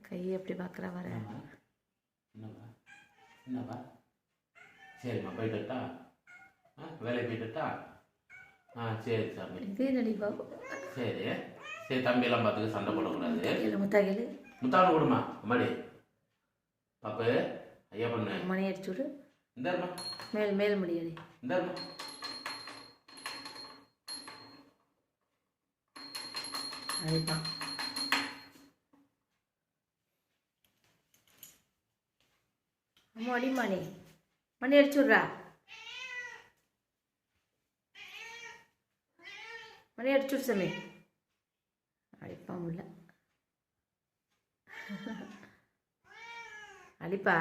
கையை எப்படி பார்க்குறா வர. என்னப்பா என்னப்பா சரிம்மா போயிட்டுட்டா வேலைக்கு போயிட்டுட்டா சரி சாமி இதே நடி பாபு. சரி சரி தம்பியெல்லாம் பார்த்துக்க சண்டை போடக்கூடாது. முத்தாகில் முத்தான கொடுமா அம்மாடி பாப்பு ஐயா பண்ணு மணி அடிச்சு விடு. இந்தாருமா மேல் மேல் முடியாது. இந்தாருமா அதுதான் அம்மா அடிமானே மணி அடிச்சு விட்றா. மணி அடிச்சு விடு சாமி. அடிப்பா முடியல அடிப்பா.